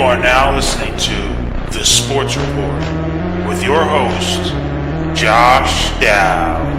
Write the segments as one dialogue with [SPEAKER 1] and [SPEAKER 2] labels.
[SPEAKER 1] are now listening to The Sports Report with your host, Josh Dow.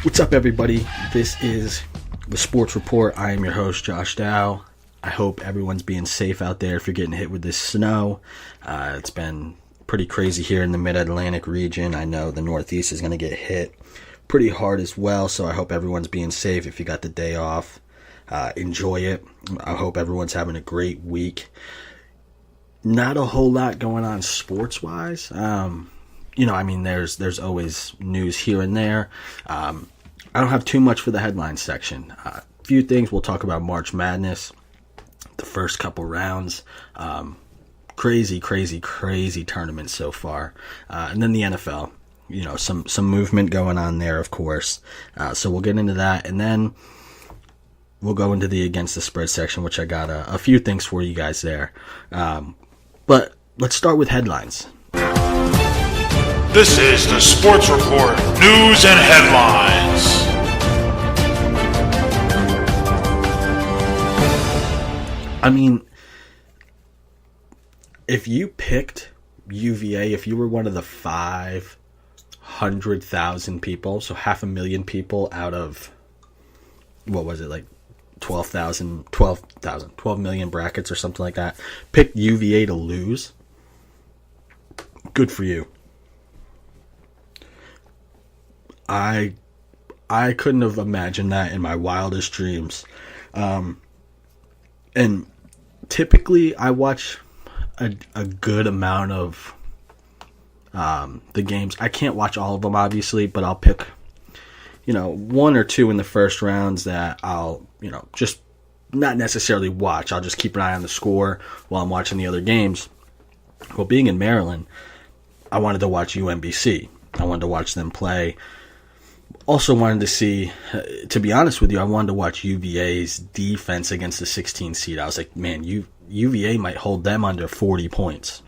[SPEAKER 2] What's up, everybody? This is The Sports Report. I am your host, Josh Dow. I hope everyone's being safe out there if you're getting hit with this snow. It's been pretty crazy here in the Mid-Atlantic region. I know the Northeast is going to get hit pretty hard as well, so I hope everyone's being safe. If you got the day off, enjoy it. I hope everyone's having a great week. Not a whole lot going on sports-wise. There's always news here and there. I don't have too much for the headline section. A few things. We'll talk about March Madness, the first couple rounds. Crazy tournament so far. And then the NFL. Some movement going on there, of course. So we'll get into that. And then we'll go into the Against the Spread section, which I got a few things for you guys there. But let's start with headlines.
[SPEAKER 1] This is The Sports Report, news and headlines.
[SPEAKER 2] I mean, if you picked UVA, if you were one of the 500,000 people, so 500,000 people out of, 12 million brackets or something like that, picked UVA to lose, good for you. I couldn't have imagined that in my wildest dreams. And typically I watch a good amount of the games. I can't watch all of them, obviously, but I'll pick, one or two in the first rounds that I'll, just not necessarily watch. I'll just keep an eye on the score while I'm watching the other games. Well, being in Maryland, I wanted to watch UMBC. I wanted to watch them play. Also wanted to see, to be honest with you, I wanted to watch UVA's defense against the 16 seed. I was like, man, UVA might hold them under 40 points.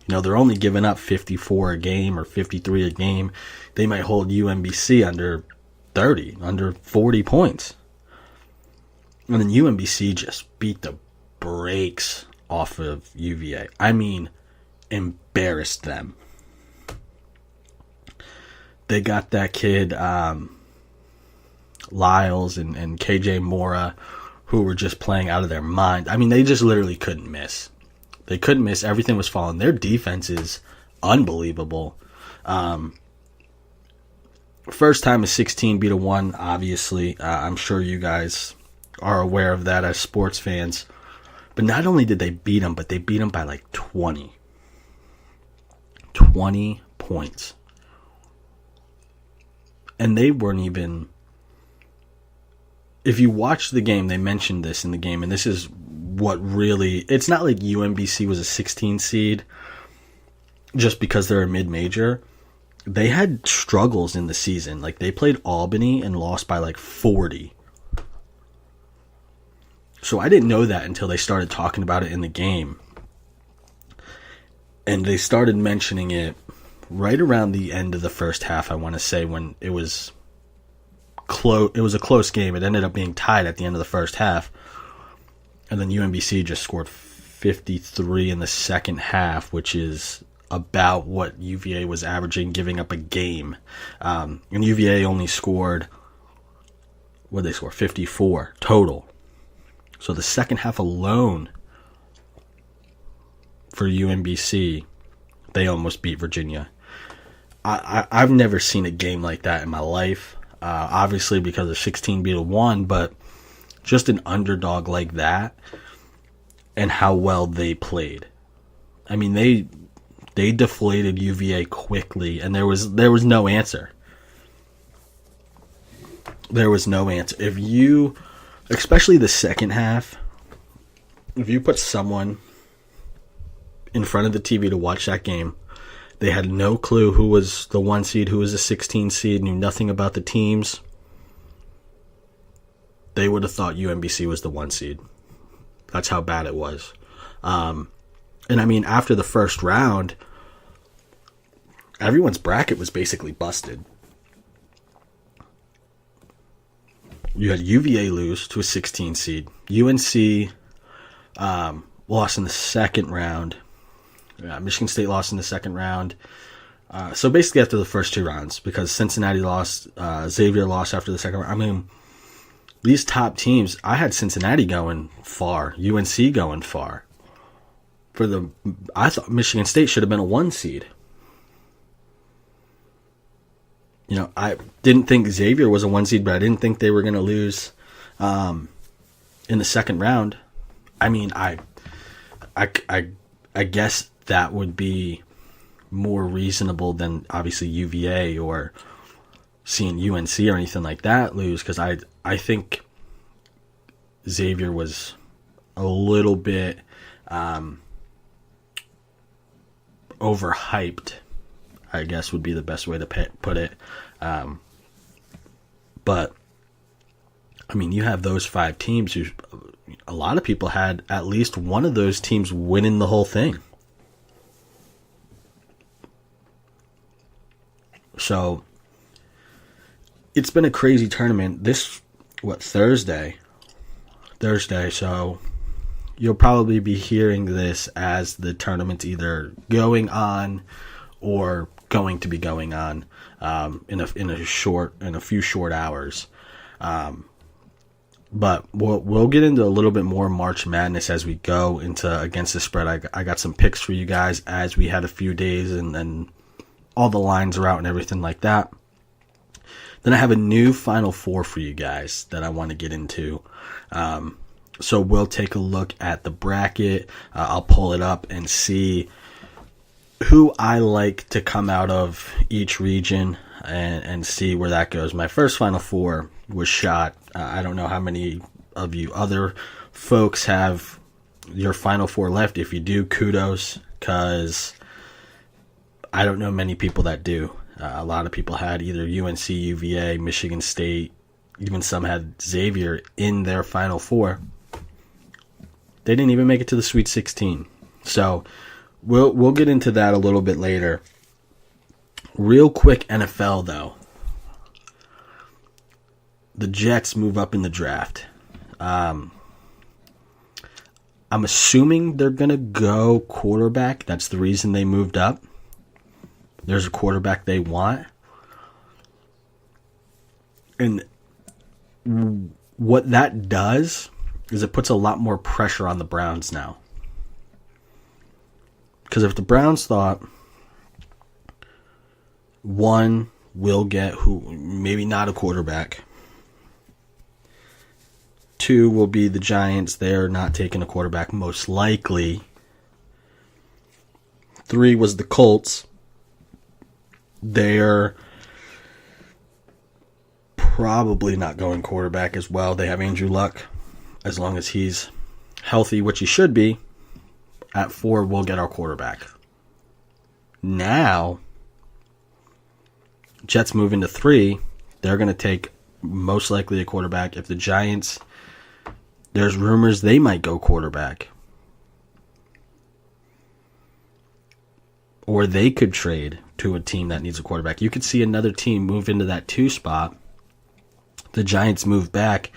[SPEAKER 2] They're only giving up 54 a game or 53 a game. They might hold UMBC under 30, under 40 points. And then UMBC just beat the brakes off of UVA. I mean, embarrassed them. They got that kid, Lyles and KJ Mora, who were just playing out of their mind. I mean, they just literally couldn't miss. They couldn't miss. Everything was falling. Their defense is unbelievable. First time a 16 beat a 1, obviously. I'm sure you guys are aware of that as sports fans. But not only did they beat them, but they beat them by like 20. 20 points. And they weren't even, if you watch the game, they mentioned this in the game, and this is what really, it's not like UMBC was a 16 seed just because they're a mid-major. They had struggles in the season. Like, they played Albany and lost by like 40. So I didn't know that until they started talking about it in the game. And they started mentioning it right around the end of the first half, I want to say, when it was close. It was a close game. It ended up being tied at the end of the first half. And then UMBC just scored 53 in the second half, which is about what UVA was averaging, giving up a game. And UVA only scored, what did they score? 54 total. So the second half alone for UMBC, they almost beat Virginia. I've never seen a game like that in my life. Obviously because of 16 beat a 1, but just an underdog like that and how well they played. I mean, they deflated UVA quickly, and there was no answer. There was no answer. If you, especially the second half, if you put someone in front of the TV to watch that game. They had no clue who was the 1 seed, who was the 16 seed, knew nothing about the teams. They would have thought UMBC was the 1 seed. That's how bad it was. And I mean, after the first round, everyone's bracket was basically busted. You had UVA lose to a 16 seed. UNC lost in the second round. Michigan State lost in the second round. So basically after the first 2 rounds, because Cincinnati lost, Xavier lost after the second round. I mean, these top teams, I had Cincinnati going far, UNC going far. I thought Michigan State should have been a 1 seed. You know, I didn't think Xavier was a 1 seed, but I didn't think they were going to lose in the second round. I mean, I guess that would be more reasonable than obviously UVA or seeing UNC or anything like that lose, because I think Xavier was a little bit overhyped, I guess would be the best way to put it. But, I mean, you have those 5 teams who a lot of people had at least one of those teams winning the whole thing. So, it's been a crazy tournament. Thursday, so you'll probably be hearing this as the tournament's either going on or going to be going on in a few short hours. But we'll get into a little bit more March Madness as we go into Against the Spread. I got some picks for you guys as we had a few days and all the lines are out and everything like that. Then I have a new Final Four for you guys that I want to get into. So we'll take a look at the bracket. I'll pull it up and see who I like to come out of each region and see where that goes. My first Final Four was shot. I don't know how many of you other folks have your Final Four left. If you do, kudos, because I don't know many people that do. A lot of people had either UNC, UVA, Michigan State, even some had Xavier in their Final Four. They didn't even make it to the Sweet 16. So we'll get into that a little bit later. Real quick, NFL though. The Jets move up in the draft. I'm assuming they're going to go quarterback. That's the reason they moved up. There's a quarterback they want. And what that does is it puts a lot more pressure on the Browns now. Because if the Browns thought, one, will get maybe not a quarterback. 2 will be the Giants. They're not taking a quarterback most likely. 3 was the Colts. They're probably not going quarterback as well. They have Andrew Luck. As long as he's healthy, which he should be, at 4 we'll get our quarterback. Now, Jets move into 3. They're going to take most likely a quarterback. If the Giants, there's rumors they might go quarterback. Or they could trade to a team that needs a quarterback. You could see another team move into that 2 spot. The Giants move back.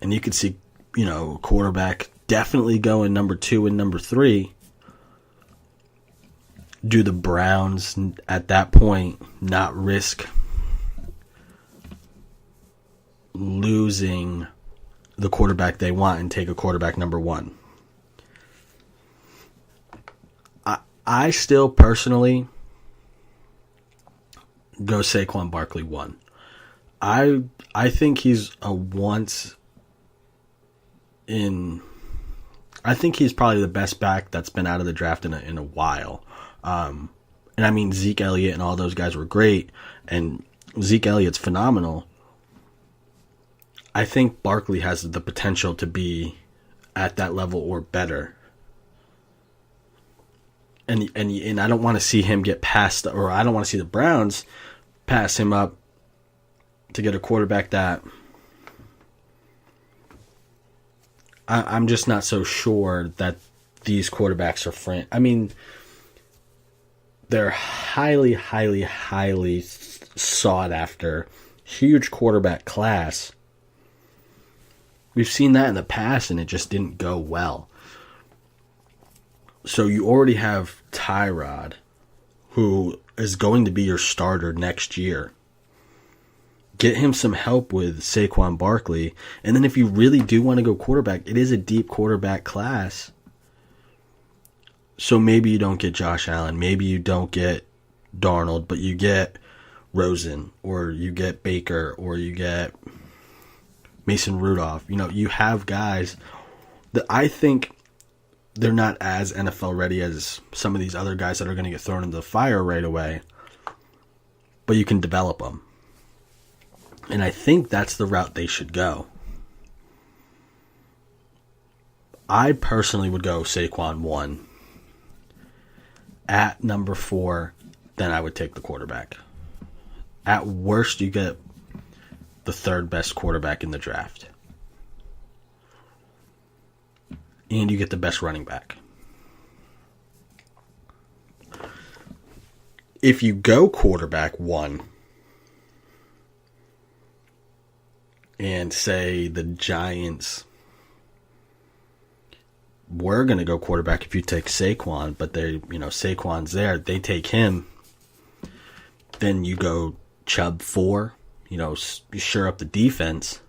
[SPEAKER 2] And you could see, quarterback definitely going number 2 and number 3. Do the Browns at that point not risk losing the quarterback they want and take a quarterback number 1? I still personally go Saquon Barkley 1. I think he's I think he's probably the best back that's been out of the draft in a while. And I mean, Zeke Elliott and all those guys were great, and Zeke Elliott's phenomenal. I think Barkley has the potential to be at that level or better. and I don't want to see him get passed, or I don't want to see the Browns pass him up to get a quarterback that I'm just not so sure that these quarterbacks are I mean, they're highly, highly, highly sought after, huge quarterback class. We've seen that in the past, and it just didn't go well. So you already have Tyrod, who is going to be your starter next year. Get him some help with Saquon Barkley. And then if you really do want to go quarterback, it is a deep quarterback class. So maybe you don't get Josh Allen. Maybe you don't get Darnold, but you get Rosen, or you get Baker, or you get Mason Rudolph. You know, you have guys that I think they're not as NFL ready as some of these other guys that are going to get thrown into the fire right away. But you can develop them. And I think that's the route they should go. I personally would go Saquon 1. At number 4, then I would take the quarterback. At worst, you get the third best quarterback in the draft. And you get the best running back. If you go quarterback 1, and say the Giants were going to go quarterback if you take Saquon, but Saquon's there, they take him, then you go Chubb 4, you shore up the defense,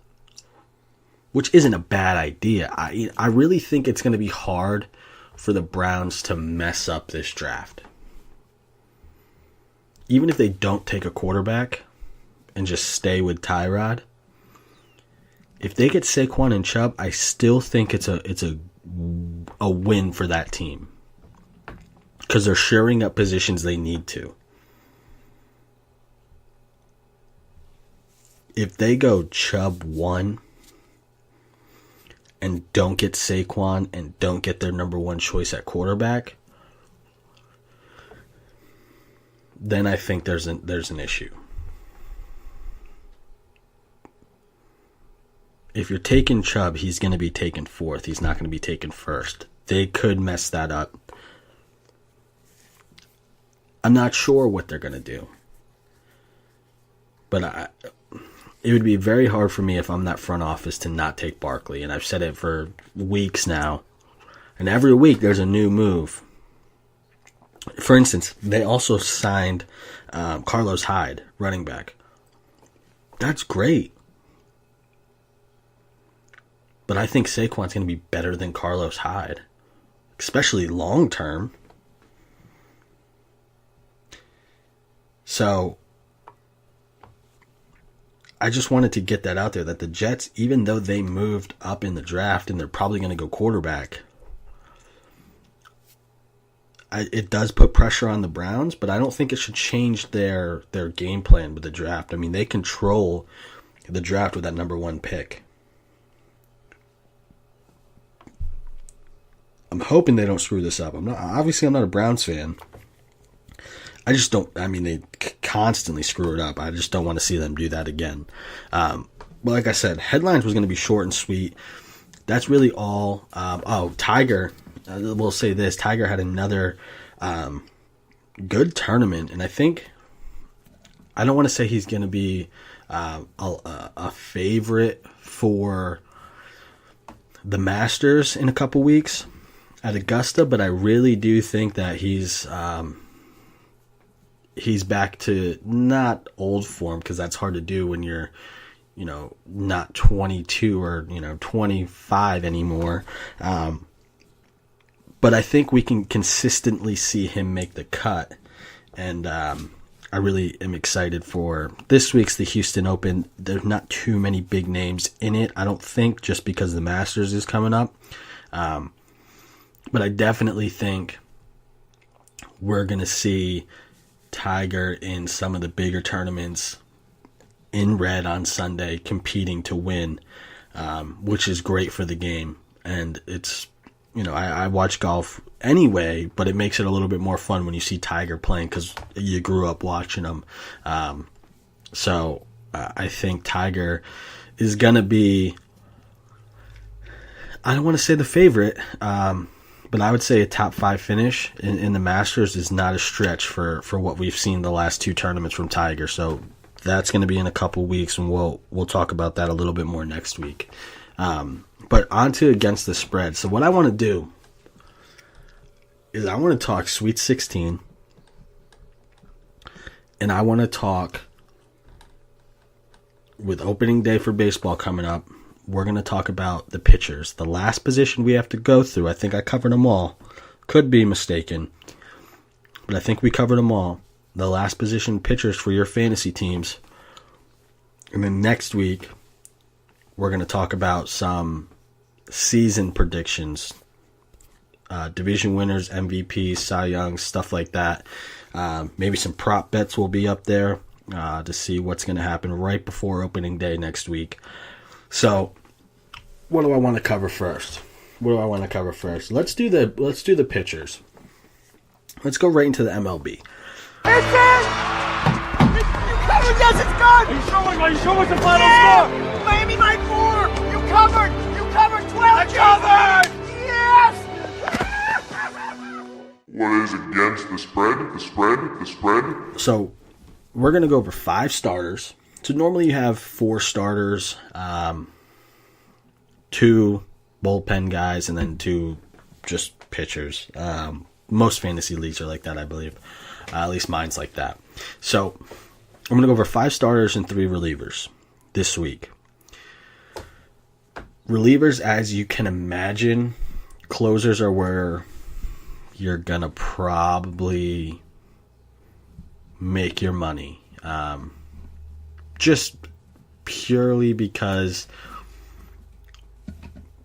[SPEAKER 2] which isn't a bad idea. I really think it's going to be hard for the Browns to mess up this draft. Even if they don't take a quarterback and just stay with Tyrod, if they get Saquon and Chubb, I still think it's a win for that team, because they're shoring up positions they need to. If they go Chubb 1 and don't get Saquon and don't get their number 1 choice at quarterback, then I think there's an issue. If you're taking Chubb, he's going to be taken 4th. He's not going to be taken 1st. They could mess that up. I'm not sure what they're going to do. But it would be very hard for me if I'm that front office to not take Barkley. And I've said it for weeks now. And every week there's a new move. For instance, they also signed Carlos Hyde, running back. That's great. But I think Saquon's going to be better than Carlos Hyde, especially long term. So I just wanted to get that out there, that the Jets, even though they moved up in the draft and they're probably going to go quarterback, it does put pressure on the Browns, but I don't think it should change their game plan with the draft. I mean, they control the draft with that number 1 pick. I'm hoping they don't screw this up. I'm not a Browns fan. I just don't. I mean, they constantly screw it up. I just don't want to see them do that again. But like I said, headlines was going to be short and sweet. That's really all. Tiger. We'll say this. Tiger had another good tournament, and I think, I don't want to say he's going to be a favorite for the Masters in a couple weeks at Augusta, but I really do think that he's back to not old form, because that's hard to do when you're, not 22 or 25 anymore. But I think we can consistently see him make the cut, and I really am excited for this week's the Houston Open. There's not too many big names in it, I don't think, just because the Masters is coming up. But I definitely think we're going to see Tiger in some of the bigger tournaments in red on Sunday competing to win, which is great for the game. And it's I watch golf anyway, but it makes it a little bit more fun when you see Tiger playing because you grew up watching him. So I think Tiger is going to be, I don't want to say the favorite, but I would say a top 5 finish in the Masters is not a stretch for what we've seen the last 2 tournaments from Tiger. So that's going to be in a couple weeks, and we'll talk about that a little bit more next week. But on to against the spread. So what I want to do is I want to talk Sweet 16, and I want to talk with opening day for baseball coming up. We're going to talk about the pitchers. The last position we have to go through, I think I covered them all. Could be mistaken, but I think we covered them all. The last position pitchers for your fantasy teams. And then next week, we're going to talk about some season predictions. Division winners, MVPs, Cy Young, stuff like that. Maybe some prop bets will be up there to see what's going to happen right before opening day next week. So, what do I want to cover first? Let's do the pitchers. Let's go right into the MLB.
[SPEAKER 3] It's in! You covered, yes, it's good!
[SPEAKER 4] Are you sure what's the final score?
[SPEAKER 3] Miami by 4! You covered 12!
[SPEAKER 4] I covered!
[SPEAKER 3] Yes!
[SPEAKER 1] What is against the spread?
[SPEAKER 2] So, we're going to go over 5 starters. So, normally you have 4 starters, 2 bullpen guys, and then 2 just pitchers. Most fantasy leagues are like that, I believe. At least mine's like that. So, I'm going to go over 5 starters and 3 relievers this week. Relievers, as you can imagine, closers are where you're going to probably make your money. Just purely because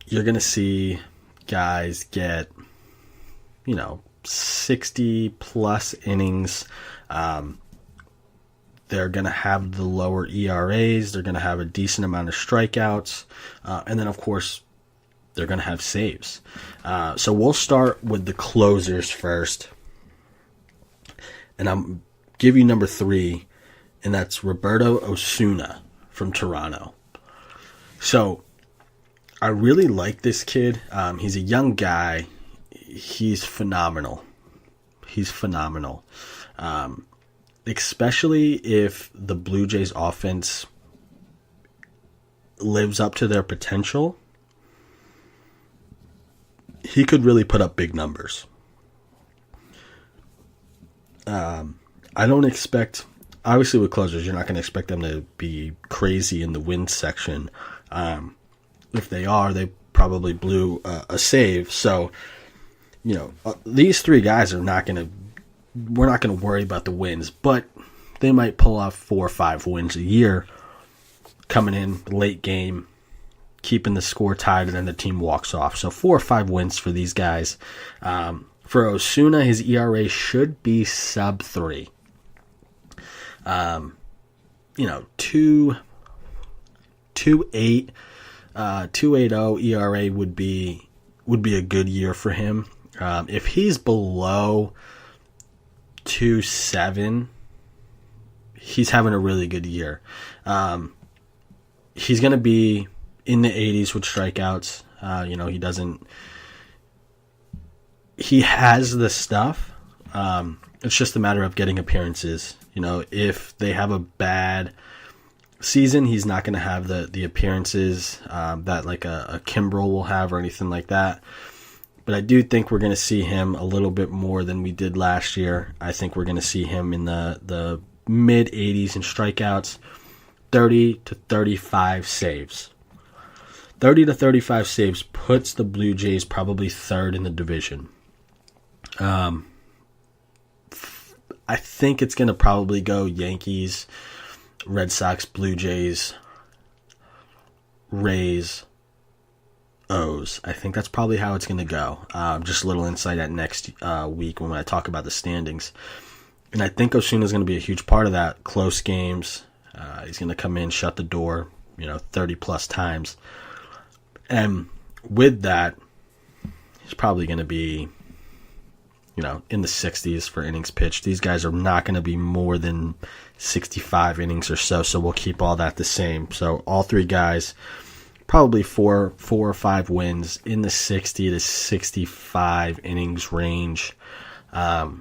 [SPEAKER 2] you're going to see guys get, 60 plus innings. They're going to have the lower ERAs. They're going to have a decent amount of strikeouts. And then, of course, they're going to have saves. So we'll start with the closers first. And I'm give you number 3, and that's Roberto Osuna from Toronto. So I really like this kid. He's a young guy. He's phenomenal. Especially if the Blue Jays offense lives up to their potential. He could really put up big numbers. I don't expect, obviously with closers, you're not going to expect them to be crazy in the win section. If they are, they probably blew a save. So, these 3 guys we're not going to worry about the wins, but they might pull off 4 or 5 wins a year coming in late game, keeping the score tied, and then the team walks off. So 4 or 5 wins for these guys. For Osuna, his ERA should be sub 3. 2.8, 2.80 ERA would be a good year for him. If he's below 2.7, he's having a really good year. He's going to be in the 80s with strikeouts. He has the stuff. It's just a matter of getting appearances. If they have a bad season, he's not going to have the appearances that like a Kimbrel will have or anything like that. But I do think we're going to see him a little bit more than we did last year. I think we're going to see him in the mid-80s in strikeouts, 30 to 35 saves. 30 to 35 saves puts the Blue Jays probably 3rd in the division. I think it's going to probably go Yankees, Red Sox, Blue Jays, Rays, O's. I think that's probably how it's going to go. Just a little insight at next week when I talk about the standings. And I think Osuna is going to be a huge part of that. Close games. He's going to come in, shut the door, 30 plus times. And with that, He's probably going to be, in the 60s for innings pitched. These guys are not going to be more than 65 innings or so we'll keep all that the same. So all three guys, probably four or five wins in the 60 to 65 innings range. So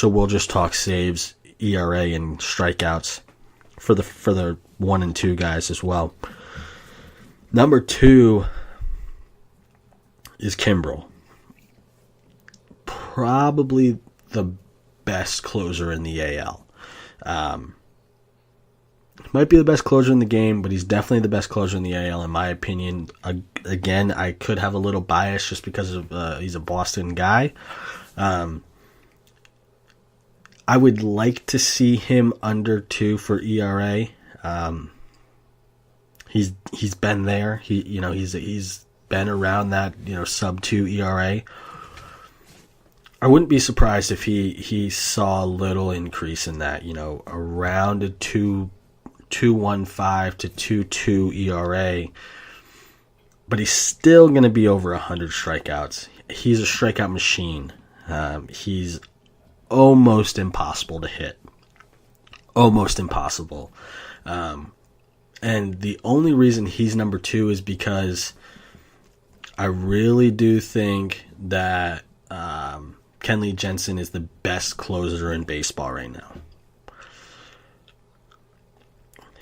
[SPEAKER 2] we'll just talk saves, ERA, and strikeouts for the 1 and 2 guys as well. Number 2 is Kimbrel. Probably the best closer in the AL. Might be the best closer in the game, but he's definitely the best closer in the AL in my opinion. Again, I could have a little bias just because of he's a Boston guy. I would like to see him under 2 for ERA. He's been there. He's been around that sub 2 ERA. I wouldn't be surprised if he saw a little increase in that. Around a 2.15 to 2.2 ERA. But he's still going to be over 100 strikeouts. He's a strikeout machine. He's almost impossible to hit. Almost impossible. And the only reason he's number 2 is because I really do think that Kenley Jensen is the best closer in baseball right now.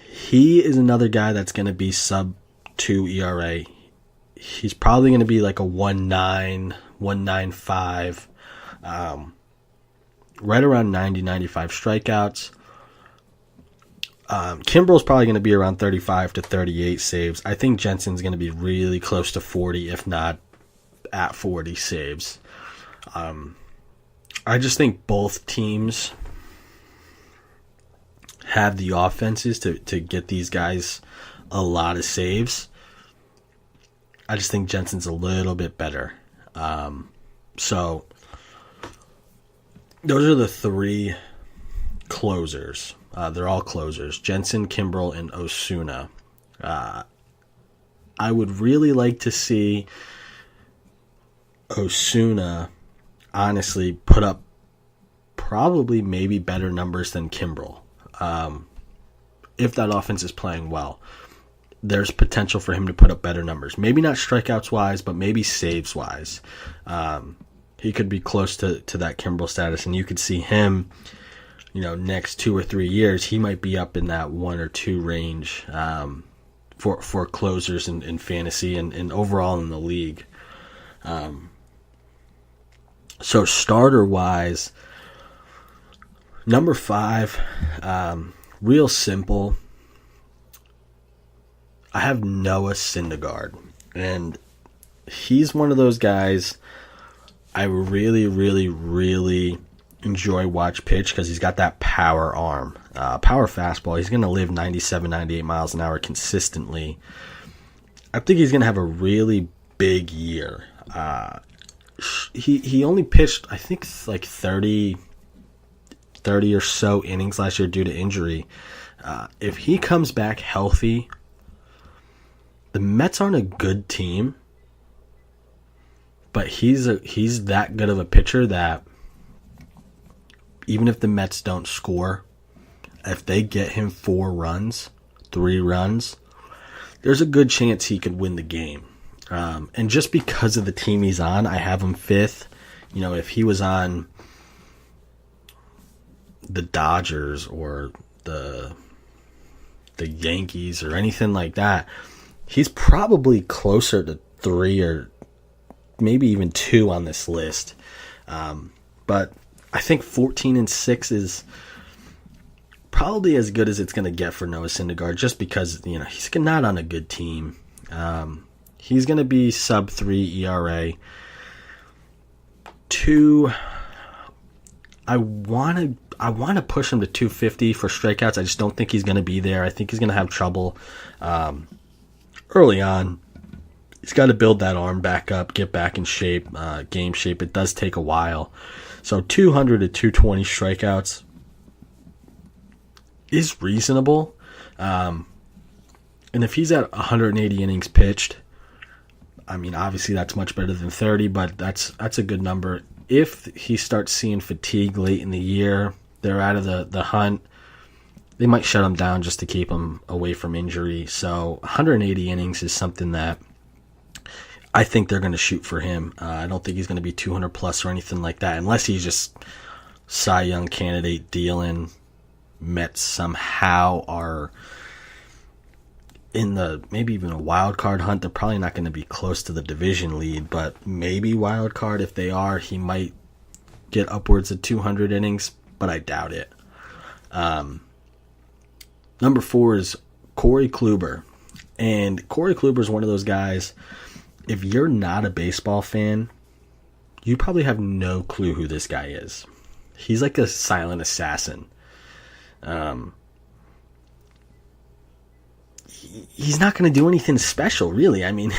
[SPEAKER 2] He is another guy that's going to be sub 2 ERA. He's probably going to be like a 1.9, 1.95, right around 90, 95 strikeouts. Kimbrel's probably going to be around 35 to 38 saves. I think Jensen's going to be really close to 40, if not at 40 saves. I just think both teams have the offenses to get these guys a lot of saves. I just think Jensen's a little bit better. So those are the 3 closers. They're all closers. Jensen, Kimbrel, and Osuna. I would really like to see Osuna honestly put up probably maybe better numbers than Kimbrel. If that offense is playing well, there's potential for him to put up better numbers. Maybe not strikeouts wise, but maybe saves wise. He could be close to that Kimbrel status, and you could see him, next 2 or 3 years, he might be up in that 1 or 2 range for closers in fantasy and overall in the league. So starter wise, number 5, real simple. I have Noah Syndergaard, and he's one of those guys I really, really, really enjoy watch pitch because he's got that power arm, power fastball. He's going to live 97, 98 miles an hour consistently. I think he's going to have a really big year. He only pitched, I think, like 30 or so innings last year due to injury. If he comes back healthy, the Mets aren't a good team, but he's that good of a pitcher that even if the Mets don't score, if they get him 4 runs, 3 runs, there's a good chance he could win the game. And just because of the team he's on, I have him 5th. If he was on the Dodgers or the Yankees or anything like that, he's probably closer to 3 or maybe even 2 on this list. But I think 14-6 is probably as good as it's going to get for Noah Syndergaard, just because he's not on a good team. He's going to be sub 3 ERA. 2, I want to push him to 250 for strikeouts. I just don't think he's going to be there. I think he's going to have trouble early on. He's got to build that arm back up, get back in shape, game shape. It does take a while. So 200 to 220 strikeouts is reasonable. And if he's at 180 innings pitched, I mean, obviously that's much better than 30, but that's a good number. If he starts seeing fatigue late in the year, they're out of the hunt, they might shut him down just to keep him away from injury. So 180 innings is something that I think they're going to shoot for him. I don't think he's going to be 200 plus or anything like that, unless he's just Cy Young candidate dealing. Mets somehow are in the maybe even a wild card hunt. They're probably not going to be close to the division lead, but maybe wild card. If they are, he might get upwards of 200 innings, but I doubt it. Number 4 is Corey Kluber. And Corey Kluber is one of those guys, if you're not a baseball fan, you probably have no clue who this guy is. He's like a silent assassin. He's not going to do anything special, really. I mean,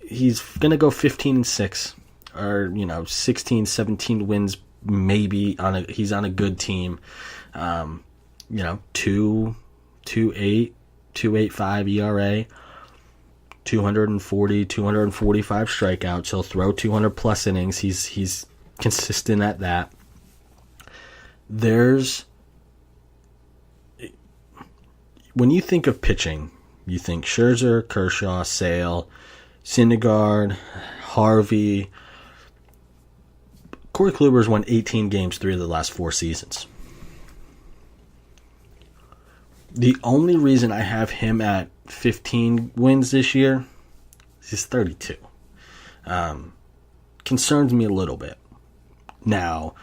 [SPEAKER 2] he's going to go 15-6 or, 16, 17 wins maybe. He's on a good team. 2.8, 2.85 ERA, 240, 245 strikeouts. He'll throw 200 plus innings. He's consistent at that. When you think of pitching, you think Scherzer, Kershaw, Sale, Syndergaard, Harvey. Corey Kluber's won 18 games 3 of the last 4 seasons. The only reason I have him at 15 wins this year is he's 32. Concerns me a little bit. Now,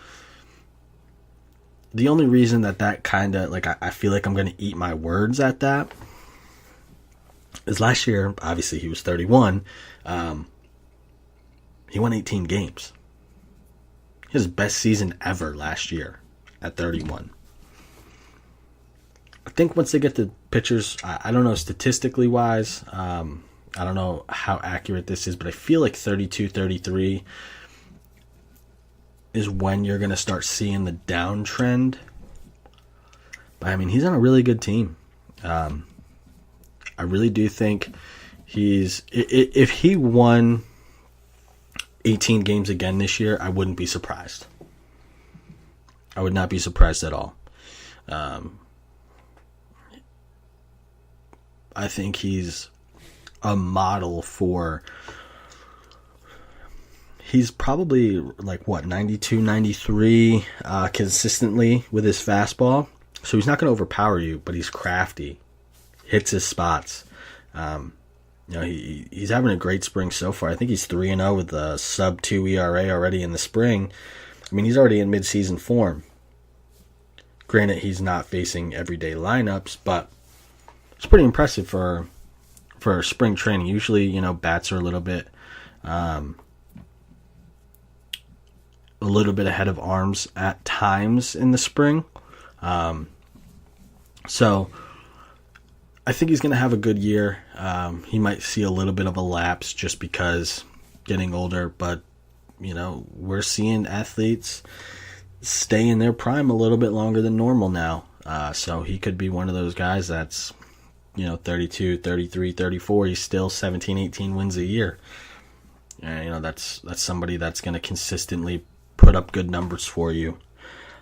[SPEAKER 2] the only reason that kind of, I feel like I'm going to eat my words at that is last year, obviously he was 31. He won 18 games. His best season ever last year at 31. I think once they get the pitchers, I don't know statistically wise, I don't know how accurate this is, but I feel like 32, 33 is when you're going to start seeing the downtrend. But I mean, he's on a really good team. I really do think if he won 18 games again this year, I wouldn't be surprised. I would not be surprised at all. I think he's a model for... He's probably 92, 93 consistently with his fastball. So he's not going to overpower you, but he's crafty. Hits his spots. He's having a great spring so far. I think he's 3-0 with a sub-2 ERA already in the spring. I mean, he's already in mid-season form. Granted, he's not facing everyday lineups, but it's pretty impressive for spring training. Usually, bats are a little bit ahead of arms at times in the spring. So I think he's going to have a good year. He might see a little bit of a lapse just because getting older, but we're seeing athletes stay in their prime a little bit longer than normal now. So he could be one of those guys that's 32, 33, 34, he's still 17, 18 wins a year. And that's somebody that's going to consistently put up good numbers for you.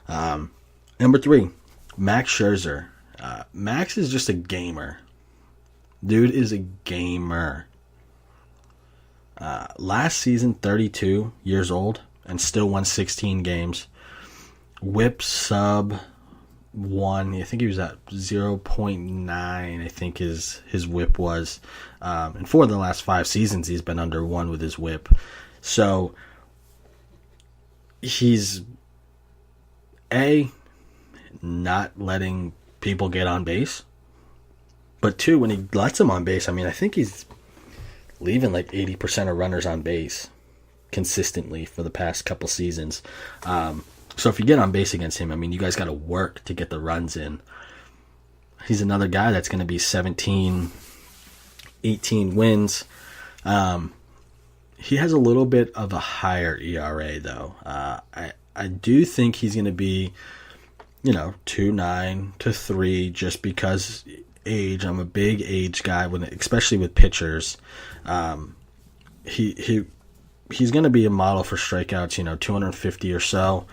[SPEAKER 2] Number 3, Max Scherzer. Max is just a gamer. Dude is a gamer. Last season, 32 years old and still won 16 games. Whip sub 1. I think he was at 0.9. I think his whip was. And for the last 5 seasons, he's been under 1 with his whip. So he's not letting people get on base, but 2, when he lets them on base, I mean, I think he's leaving 80% of runners on base consistently for the past couple seasons. So if you get on base against him, I mean, you guys got to work to get the runs in. He's another guy that's going to be 17, 18 wins. He has a little bit of a higher ERA, though. I do think he's going to be, 2.9 to 3, just because age. I'm a big age guy, especially with pitchers. he's going to be a model for strikeouts, 250 or so.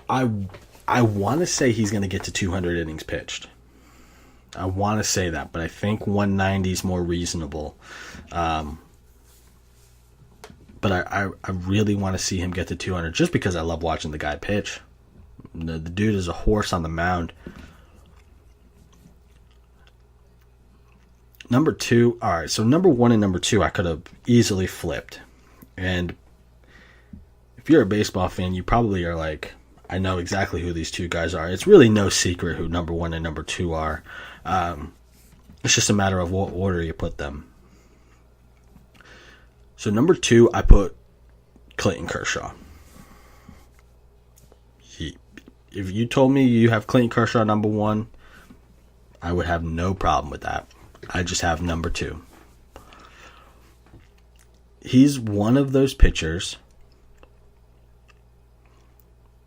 [SPEAKER 2] I want to say he's going to get to 200 innings pitched. I want to say that, but I think 190 is more reasonable. But I really want to see him get to 200 just because I love watching the guy pitch. The dude is a horse on the mound. Number 2, all right, so number 1 and number 2 I could have easily flipped. And if you're a baseball fan, you probably are like, I know exactly who these two guys are. It's really no secret who number 1 and number 2 are. It's just a matter of what order you put them. So number 2, I put Clayton Kershaw. If you told me you have Clayton Kershaw number 1, I would have no problem with that. I just have number 2. He's one of those pitchers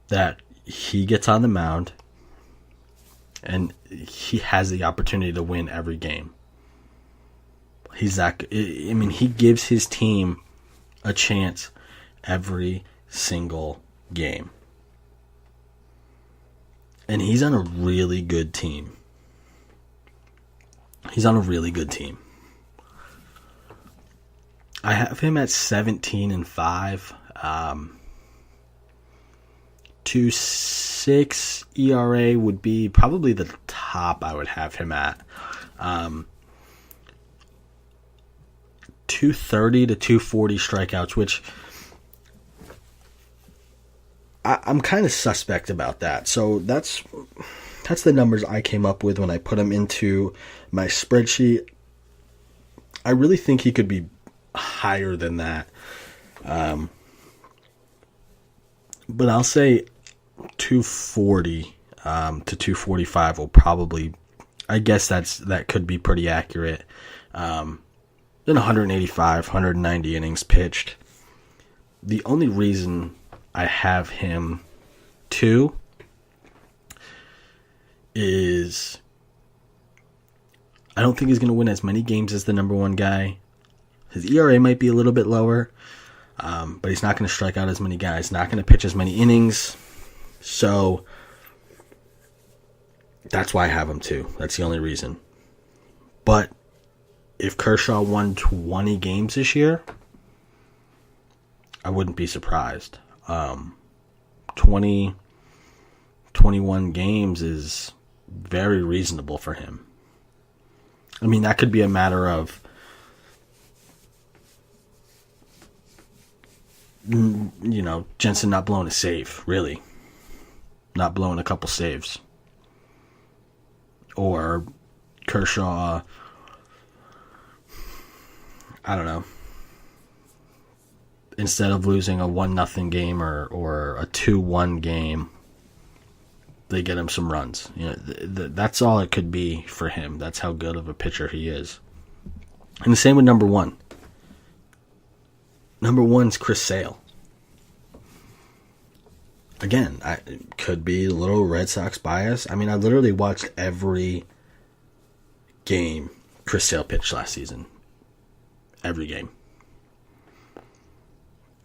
[SPEAKER 2] that he gets on the mound and he has the opportunity to win every game. He gives his team a chance every single game. And he's on a really good team. I have him at 17-5. 2.6 ERA would be probably the top I would have him at. 230 to 240 strikeouts, which I'm kind of suspect about that. So that's the numbers I came up with when I put him into my spreadsheet. I really think he could be higher than that. But I'll say 240 to 245 will probably, I guess that could be pretty accurate. Then 185, 190 innings pitched. The only reason I have him 2 is I don't think he's going to win as many games as the number 1 guy. His ERA might be a little bit lower, but he's not going to strike out as many guys, not going to pitch as many innings. So that's why I have him 2. That's the only reason. But if Kershaw won 20 games this year, I wouldn't be surprised. 21 games is very reasonable for him. I mean, that could be a matter of Jensen not blowing a save, really. Not blowing a couple saves. Or Kershaw, I don't know, instead of losing a 1-0 game or a 2-1 game, they get him some runs. That's all it could be for him. That's how good of a pitcher he is. And the same with number 1. Number 1's Chris Sale. Again, could be a little Red Sox bias. I mean, I literally watched every game Chris Sale pitched last season. Every game.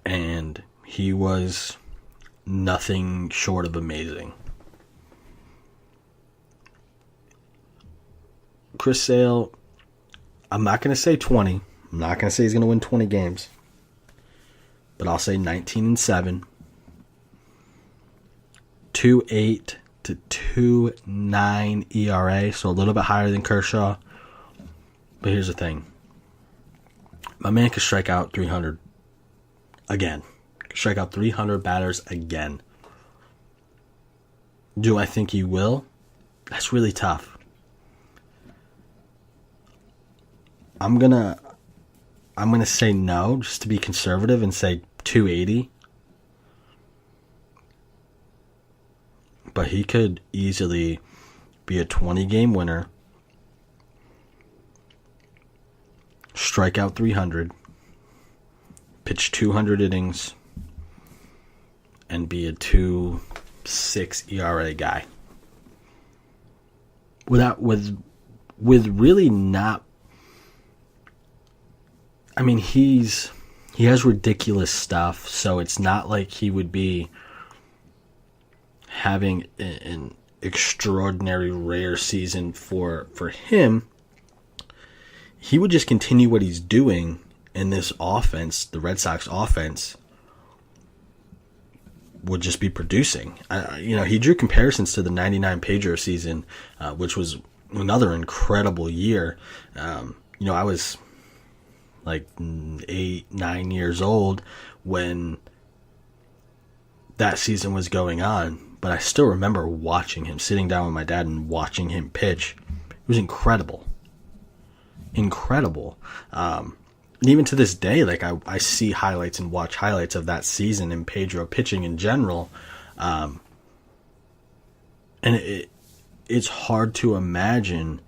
[SPEAKER 2] And he was nothing short of amazing. Chris Sale, I'm not going to say 20. I'm not going to say he's going to win 20 games. But I'll say 19-7. 2.8 to 2.9 ERA, so a little bit higher than Kershaw. But here's the thing. My man could strike out 300 again. Strike out 300 batters again. Do I think he will? That's really tough. I'm gonna say no, just to be conservative, and say 280. But he could easily be a 20-game winner, strike out 300, pitch 200 innings, and be a 2.6 ERA guy. With really not, I mean, he has ridiculous stuff, so it's not like he would be having an extraordinary rare season for him. He would just continue what he's doing in this offense. The Red Sox offense would just be producing. He drew comparisons to the 99 Pedro season, which was another incredible year. I was like 8-9 years old when that season was going on, but I still remember watching him, sitting down with my dad and watching him pitch. It was incredible. And even to this day, like I see highlights and watch highlights of that season and Pedro pitching in general. And it's hard to imagine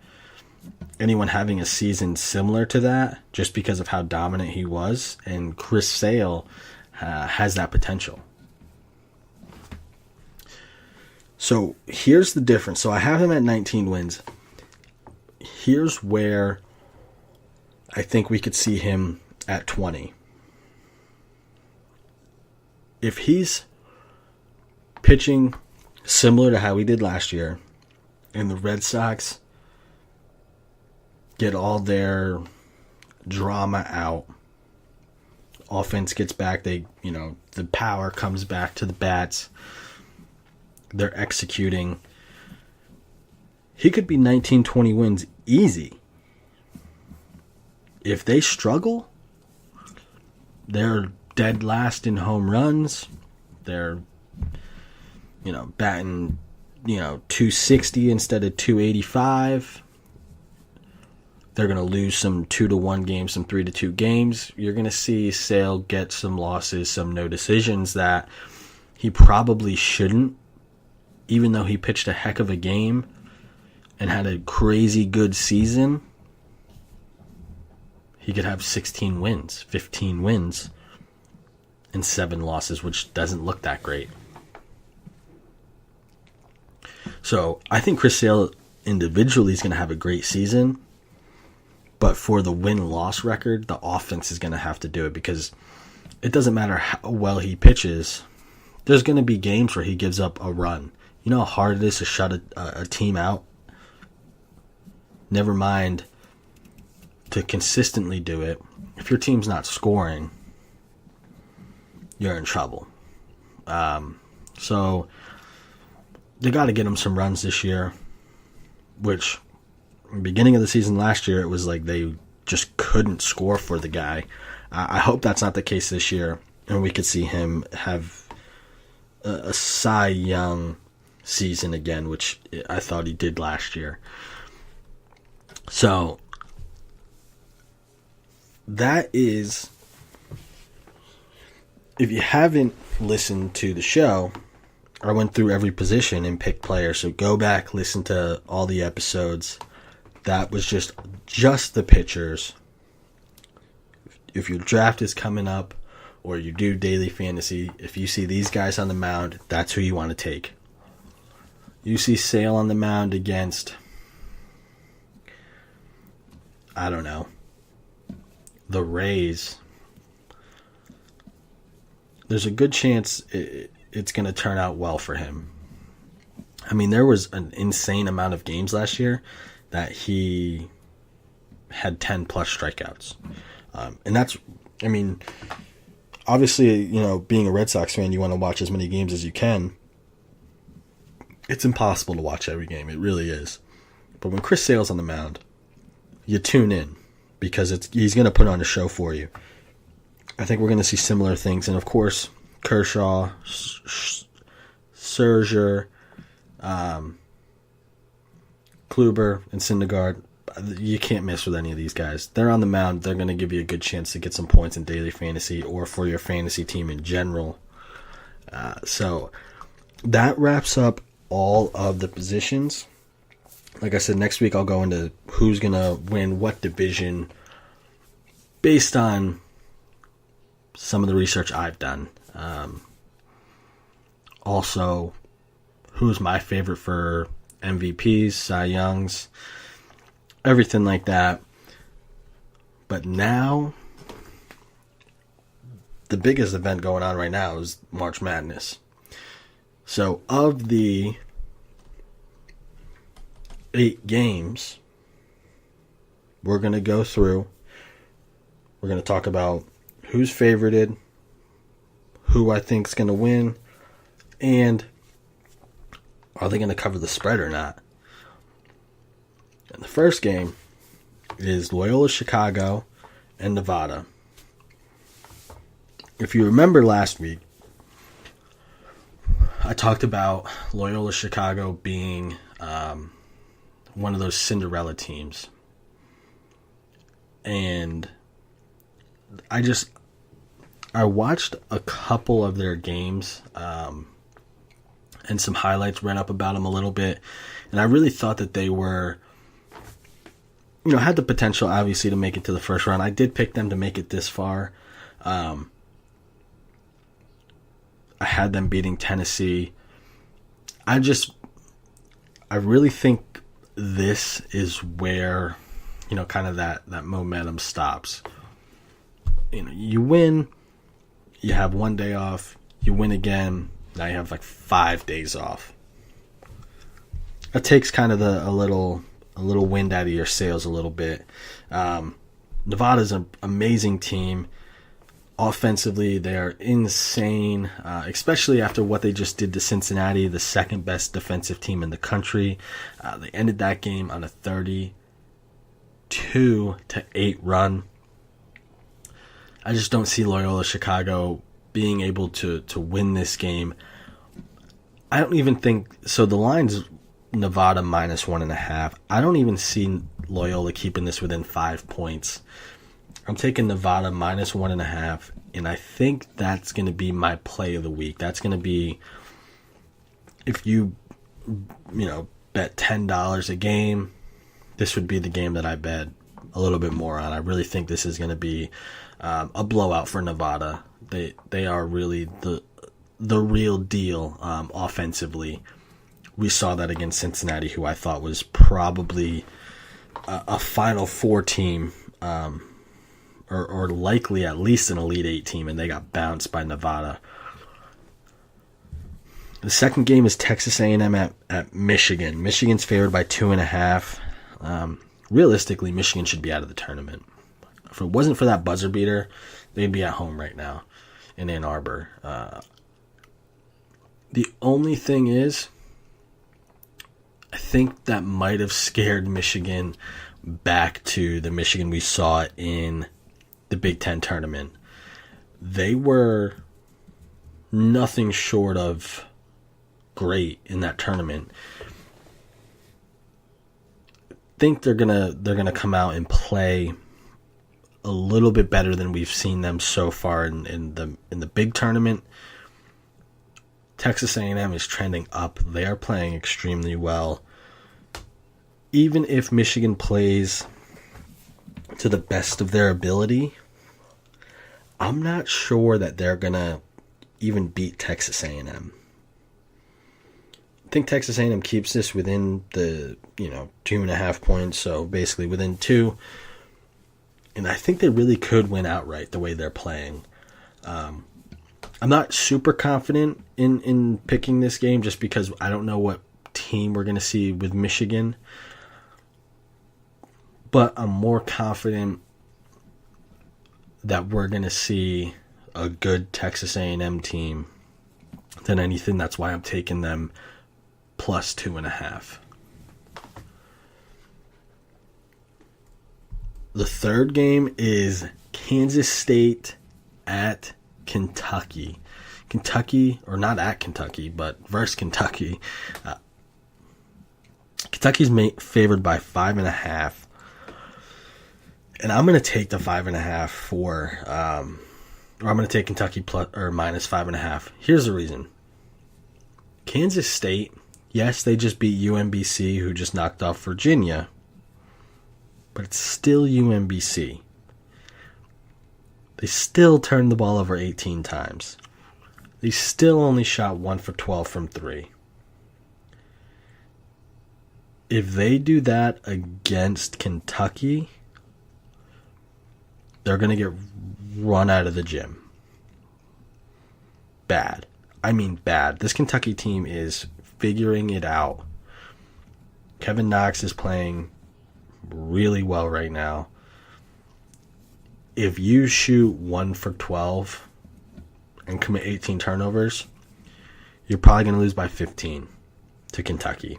[SPEAKER 2] anyone having a season similar to that just because of how dominant he was. And Chris Sale has that potential. So here's the difference. So I have him at 19 wins. Here's where I think we could see him at 20. If he's pitching similar to how he did last year, and the Red Sox get all their drama out, offense gets back, the power comes back to the bats, they're executing, he could be 19-20 wins easy. If they struggle, they're dead last in home runs. They're, batting, 260 instead of 285. They're going to lose some 2-1 games, some 3-2 games. You're going to see Sale get some losses, some no decisions that he probably shouldn't, even though he pitched a heck of a game and had a crazy good season. He could have 16 wins, 15 wins, and 7 losses, which doesn't look that great. So I think Chris Sale individually is going to have a great season, but for the win-loss record, the offense is going to have to do it, because it doesn't matter how well he pitches. There's going to be games where he gives up a run. You know how hard it is to shut a team out? Never mind to consistently do it. If your team's not scoring, you're in trouble. So they got to get him some runs this year, which beginning of the season last year, it was like they just couldn't score for the guy. I hope that's not the case this year, and we could see him have a Cy Young season again, which I thought he did last year. So that is, if you haven't listened to the show, I went through every position and picked players. So go back, listen to all the episodes. That was just the pitchers. If your draft is coming up or you do daily fantasy, if you see these guys on the mound, that's who you want to take. You see Sale on the mound against, I don't know, the Rays. There's a good chance it's going to turn out well for him. I mean, there was an insane amount of games last year that he had 10 plus strikeouts. And that's, I mean, obviously, being a Red Sox fan, you want to watch as many games as you can. It's impossible to watch every game. It really is. But when Chris Sale's on the mound, you tune in because he's going to put on a show for you. I think we're going to see similar things. And, of course, Kershaw, Scherzer, Kluber, and Syndergaard. You can't miss with any of these guys. They're on the mound. They're going to give you a good chance to get some points in daily fantasy or for your fantasy team in general. So that wraps up all of the positions. Like I said, next week I'll go into who's going to win what division based on some of the research I've done. Also, who's my favorite for MVPs, Cy Youngs, everything like that. But now the biggest event going on right now is March Madness. So of the 8 games, we're going to go through. We're going to talk about who's favorited, who I think is going to win, and are they going to cover the spread or not? And the first game is Loyola Chicago and Nevada. If you remember last week, I talked about Loyola Chicago being one of those Cinderella teams. And I watched a couple of their games, and some highlights ran up about them a little bit. And I really thought that they were, had the potential, obviously, to make it to the first round. I did pick them to make it this far. I had them beating Tennessee. I really think this is where, kind of that momentum stops. You win, you have one day off, you win again, now you have like 5 days off. It takes kind of a little wind out of your sails a little bit. Nevada's an amazing team. Offensively, they are insane, especially after what they just did to Cincinnati, the second best defensive team in the country. They ended that game on a 32-8 run. I just don't see Loyola Chicago being able to win this game. I don't even think so. The line's Nevada -1.5. I don't even see Loyola keeping this within 5 points. I'm taking Nevada -1.5, and I think that's going to be my play of the week. That's going to be, if you bet $10 a game, this would be the game that I bet a little bit more on. I really think this is going to be a blowout for Nevada. They are really the real deal offensively. We saw that against Cincinnati, who I thought was probably a Final Four team, or likely at least an Elite Eight team, and they got bounced by Nevada. The second game is Texas A&M at Michigan. Michigan's favored by 2.5. Realistically, Michigan should be out of the tournament. If it wasn't for that buzzer beater, they'd be at home right now in Ann Arbor. The only thing is, I think that might have scared Michigan back to the Michigan we saw in the Big Ten tournament. They were nothing short of great in that tournament. I think they're gonna come out and play a little bit better than we've seen them so far in the big tournament. Texas A&M is trending up. They are playing extremely well. Even if Michigan plays to the best of their ability, I'm not sure that they're going to even beat Texas A&M. I think Texas A&M keeps this within the 2.5 points, so basically within 2. And I think they really could win outright the way they're playing. I'm not super confident in picking this game just because I don't know what team we're going to see with Michigan. But I'm more confident that we're going to see a good Texas A&M team than anything. That's why I'm taking them plus 2.5. The third game is Kansas State at Kentucky. Kentucky, or not at Kentucky, but versus Kentucky. Kentucky's favored by 5.5. And I'm going to take the 5.5 for, or I'm going to take Kentucky plus or minus 5.5. Here's the reason. Kansas State, yes, they just beat UMBC, who just knocked off Virginia. But it's still UMBC. They still turned the ball over 18 times. They still only shot 1 for 12 from 3. If they do that against Kentucky, they're going to get run out of the gym. bad. I mean bad. This Kentucky team is figuring it out. Kevin Knox is playing really well right now. If you shoot 1 for 12 and commit 18 turnovers, you're probably going to lose by 15 to Kentucky.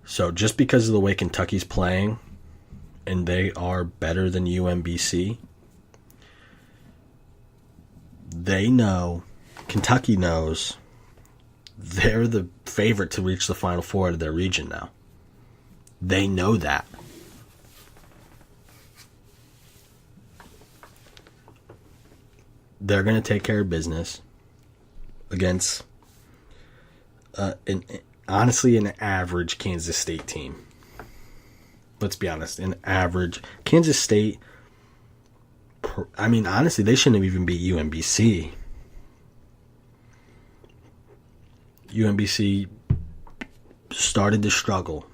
[SPEAKER 2] So just because of the way Kentucky's playing, and they are better than UMBC, they know, Kentucky knows, they're the favorite to reach the Final Four out of their region now. They know that. They're going to take care of business against, honestly, an average Kansas State team. Let's be honest, an average Kansas State. I mean, honestly, they shouldn't have even beat UMBC. UMBC started to struggle.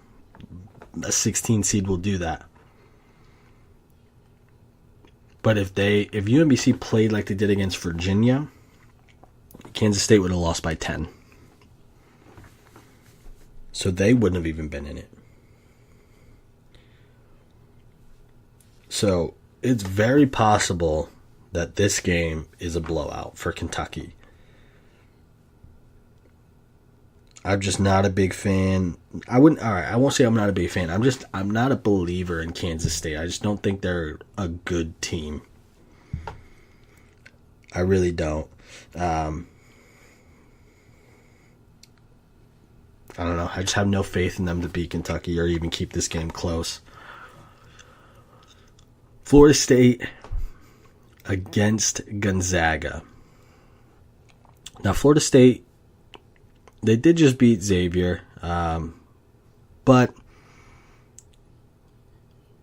[SPEAKER 2] A 16 seed will do that. But if UMBC played like they did against Virginia, Kansas State would have lost by 10. So they wouldn't have even been in it. So it's very possible that this game is a blowout for Kentucky. I'm just not a big fan. I won't say I'm not a big fan. I'm not a believer in Kansas State. I just don't think they're a good team. I really don't. I don't know. I just have no faith in them to beat Kentucky or even keep this game close. Florida State against Gonzaga. Now, Florida State, they did just beat Xavier, but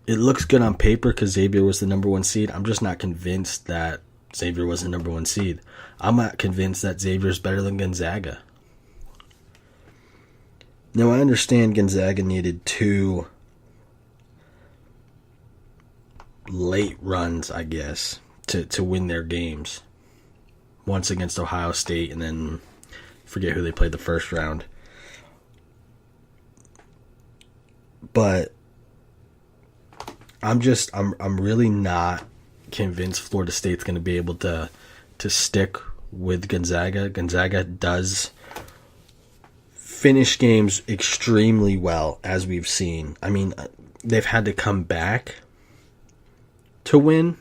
[SPEAKER 2] it looks good on paper because Xavier was the number 1 seed. I'm just not convinced that Xavier was the number 1 seed. I'm not convinced that Xavier is better than Gonzaga. Now, I understand Gonzaga needed 2 late runs, I guess, to win their games. Once against Ohio State, and then forget who they played the first round. But I'm really not convinced Florida State's going to be able to stick with Gonzaga. Gonzaga does finish games extremely well, as we've seen. I mean, they've had to come back to win.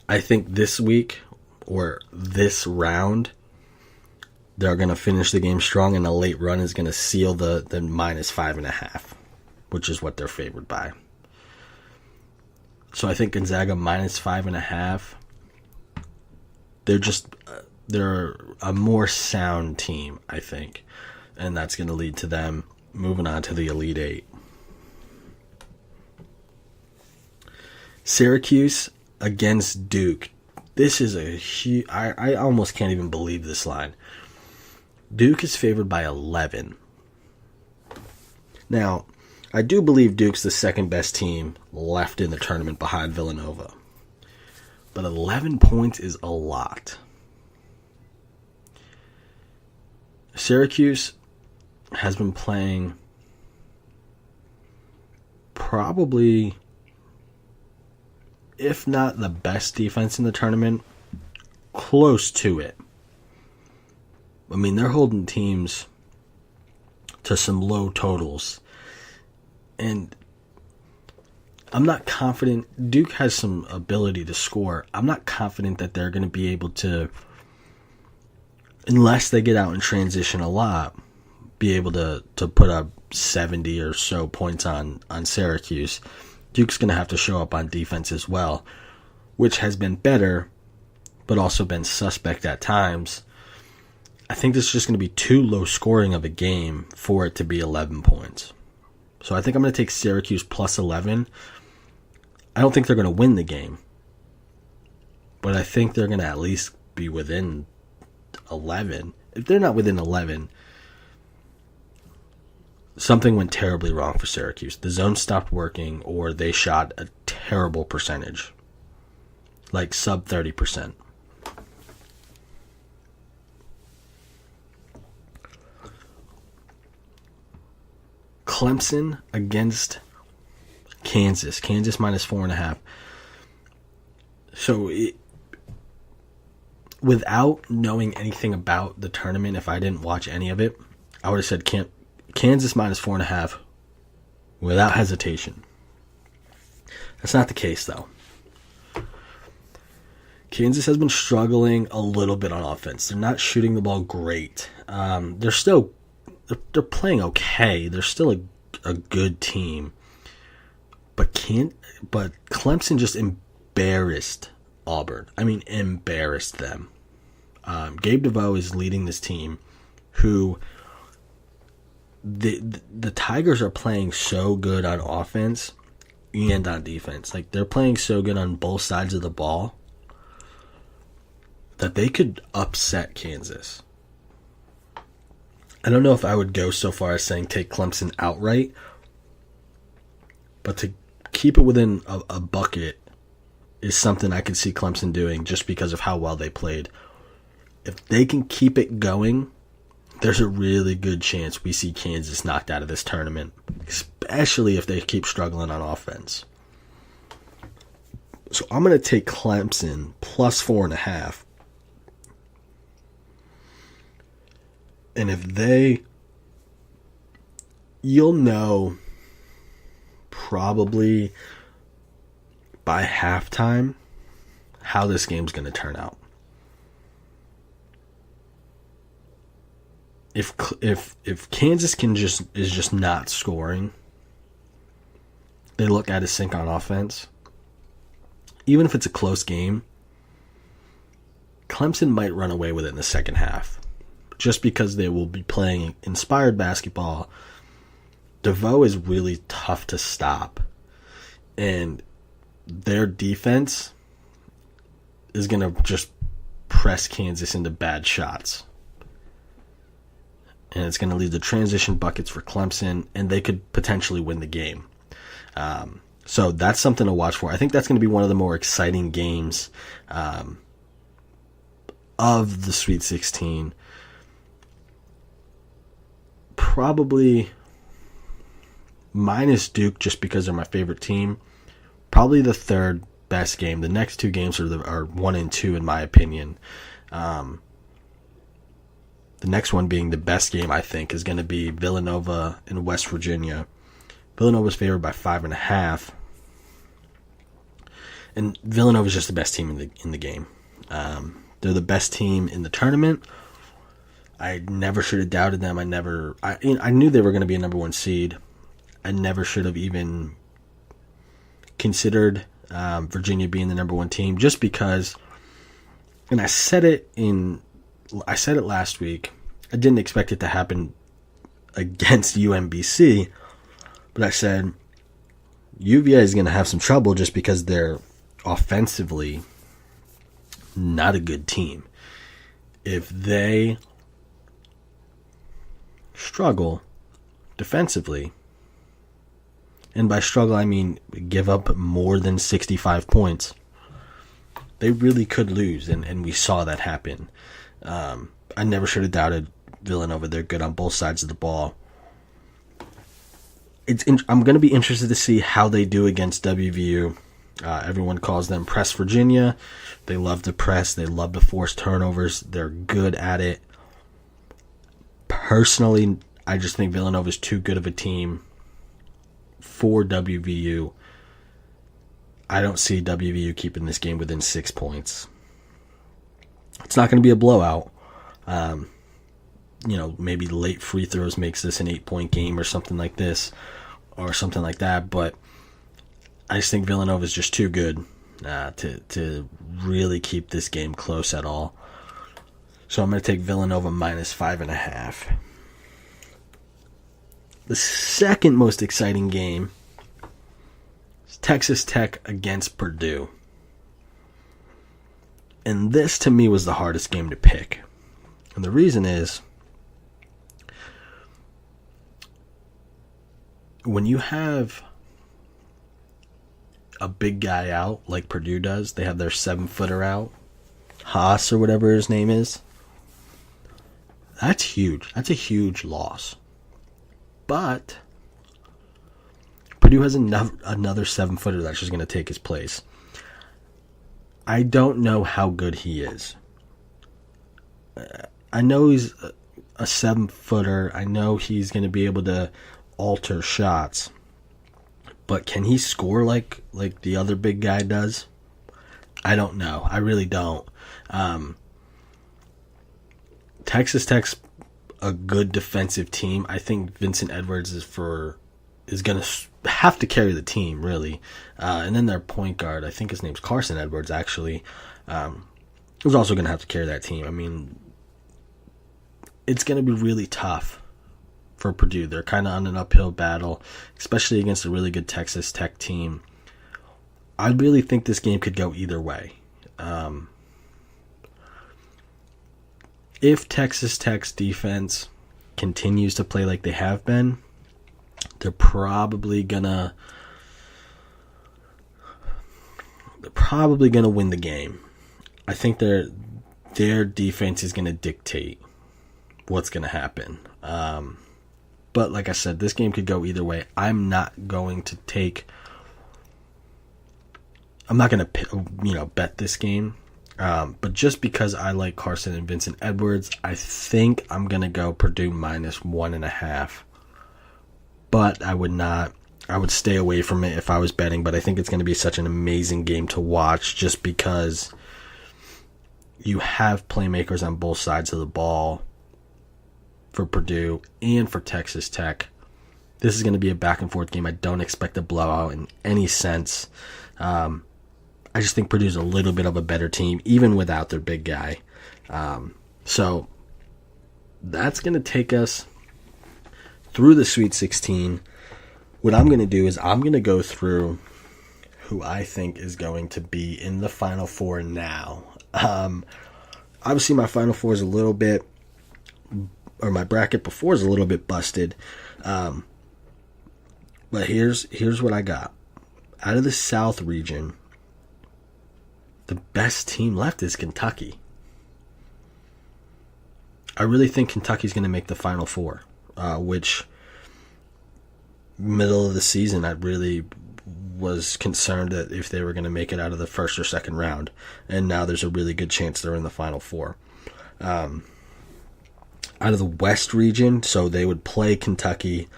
[SPEAKER 2] I think this week or this round, they're going to finish the game strong, and a late run is going to seal the -5.5, which is what they're favored by. So I think Gonzaga -5.5. They're a more sound team, I think, and that's going to lead to them moving on to the Elite Eight. Syracuse against Duke. This is a huge... I almost can't even believe this line. Duke is favored by 11. Now, I do believe Duke's the second best team left in the tournament behind Villanova. But 11 points is a lot. Syracuse has been playing probably, if not the best defense in the tournament, close to it. I mean, they're holding teams to some low totals. And I'm not confident. Duke has some ability to score. I'm not confident that they're going to be able to, unless they get out and transition a lot, be able to put up 70 or so points on Syracuse. Duke's going to have to show up on defense as well, which has been better, but also been suspect at times. I think this is just going to be too low scoring of a game for it to be 11 points. So I think I'm going to take Syracuse plus 11. I don't think they're going to win the game, but I think they're going to at least be within 11. If they're not within 11, something went terribly wrong for Syracuse. The zone stopped working, or they shot a terrible percentage, like sub 30%. Clemson against Kansas. Kansas minus 4.5. So without knowing anything about the tournament, if I didn't watch any of it, I would have said Kansas minus 4.5 without hesitation. That's not the case, though. Kansas has been struggling a little bit on offense. They're not shooting the ball great. They're playing okay. They're still a good team. But Clemson just embarrassed Auburn. I mean, embarrassed them. Gabe DeVoe is leading this team, who the Tigers are playing so good on offense and on defense. Like, they're playing so good on both sides of the ball that they could upset Kansas. I don't know if I would go so far as saying take Clemson outright, but to keep it within a bucket is something I could see Clemson doing just because of how well they played. If they can keep it going, there's a really good chance we see Kansas knocked out of this tournament, especially if they keep struggling on offense. So I'm going to take Clemson plus 4.5. And if you'll know probably by halftime how this game's going to turn out. If Kansas is just not scoring, they look out of sync on offense. Even if it's a close game, Clemson might run away with it in the second half, just because they will be playing inspired basketball. DeVoe is really tough to stop, and their defense is going to just press Kansas into bad shots. And it's going to lead to transition buckets for Clemson, and they could potentially win the game. So that's something to watch for. I think that's going to be one of the more exciting games of the Sweet 16. Probably minus Duke, just because they're my favorite team. Probably the third best game. The next two games are 1 and 2 in my opinion. The next one being the best game, I think, is going to be Villanova and West Virginia. Villanova's favored by 5.5. And Villanova's just the best team in the game. They're the best team in the tournament. I never should have doubted them. I knew they were going to be a number 1 seed. I never should have even considered Virginia being the number 1 team, just because, and I said it last week. I didn't expect it to happen against UMBC, but I said UVA is going to have some trouble just because they're offensively not a good team. If they struggle defensively, and by struggle I mean give up more than 65 points, they really could lose, and we saw that happen. I never should have doubted Villanova. They're good on both sides of the ball. I'm going to be interested to see how they do against WVU. Everyone calls them Press Virginia. They love to press. They love to force turnovers. They're good at it. Personally, I just think Villanova is too good of a team for WVU. I don't see WVU keeping this game within 6 points. It's not going to be a blowout. Maybe late free throws makes this an 8-point game or something like this, or something like that. But I just think Villanova is just too good to really keep this game close at all. So I'm going to take Villanova minus 5.5. The second most exciting game is Texas Tech against Purdue. And this, to me, was the hardest game to pick. And the reason is, when you have a big guy out, like Purdue does, they have their 7-footer out, Haas or whatever his name is, that's huge. That's a huge loss. But Purdue has another 7-footer that's just going to take his place. I don't know how good he is. I know he's a 7-footer. I know he's going to be able to alter shots. But can he score like the other big guy does? I don't know. I really don't. Texas Tech's a good defensive team. I think Vincent Edwards is going to have to carry the team, really. And then their point guard, I think his name's Carson Edwards, actually, is also going to have to carry that team. I mean, it's going to be really tough for Purdue. They're kind of on an uphill battle, especially against a really good Texas Tech team. I really think this game could go either way. If Texas Tech's defense continues to play like they have been, they're probably gonna win the game. I think their defense is gonna dictate what's gonna happen. But like I said, this game could go either way. I'm not going to bet this game. But just because I like Carson and Vincent Edwards, I think I'm going to go Purdue minus 1.5. But I would stay away from it if I was betting, but I think it's going to be such an amazing game to watch just because you have playmakers on both sides of the ball for Purdue and for Texas Tech. This is going to be a back and forth game. I don't expect a blowout in any sense. I just think Purdue's a little bit of a better team, even without their big guy. So that's going to take us through the Sweet 16. What I'm going to do is I'm going to go through who I think is going to be in the Final Four now. Obviously, my Final Four is a little bit, or my bracket before is a little bit busted. But here's what I got. Out of the South region, the best team left is Kentucky. I really think Kentucky's going to make the Final Four, which middle of the season I really was concerned that if they were going to make it out of the first or second round, and now there's a really good chance they're in the Final Four. Out of the West region, so they would play Kentucky,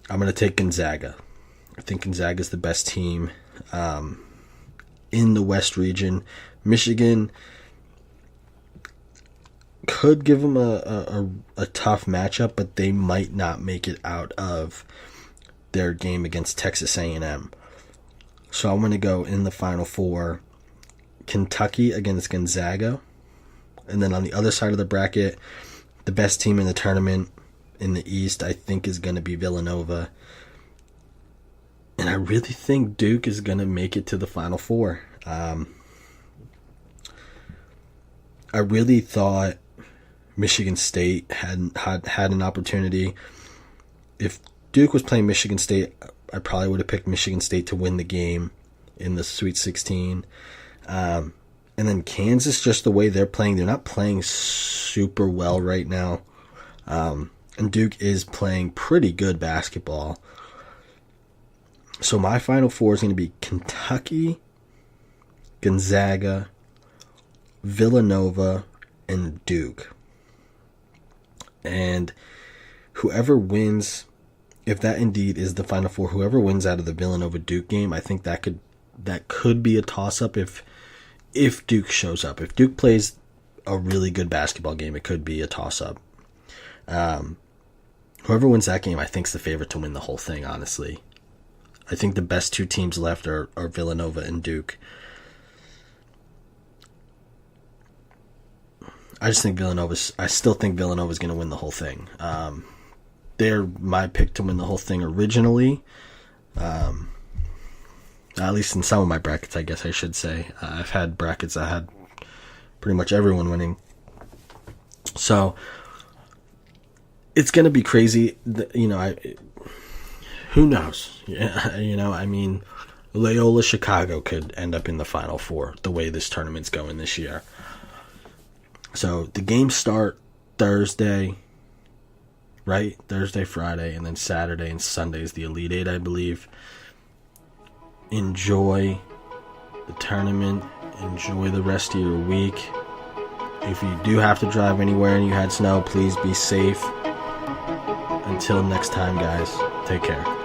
[SPEAKER 2] I'm going to take Gonzaga. I think Gonzaga's the best team in the West region. Michigan could give them a tough matchup, but they might not make it out of their game against Texas A&M. So I'm going to go in the Final Four, Kentucky against Gonzaga. And then on the other side of the bracket, the best team in the tournament in the East, I think, is going to be Villanova. And I really think Duke is going to make it to the Final Four. I really thought Michigan State had an opportunity. If Duke was playing Michigan State, I probably would have picked Michigan State to win the game in the Sweet 16. And then Kansas, just the way they're playing, they're not playing super well right now. And Duke is playing pretty good basketball. So my Final Four is going to be Kentucky, Gonzaga, Villanova, and Duke. And whoever wins, if that indeed is the Final Four, whoever wins out of the Villanova-Duke game, I think that could be a toss-up if Duke shows up. If Duke plays a really good basketball game, it could be a toss-up. Whoever wins that game, I think, is the favorite to win the whole thing, honestly. I think the best two teams left are Villanova and Duke. I still think Villanova's going to win the whole thing. They're my pick to win the whole thing originally. At least in some of my brackets, I guess I should say. I've had brackets that had pretty much everyone winning. So it's going to be crazy. Who knows? I mean, Loyola Chicago could end up in the Final Four the way this tournament's going this year. So the games start Thursday. right? Thursday, Friday, and then Saturday and Sunday is the Elite Eight, I believe. Enjoy the tournament. Enjoy the rest of your week. If you do have to drive anywhere and you had snow, please be safe. Until next time, guys, take care.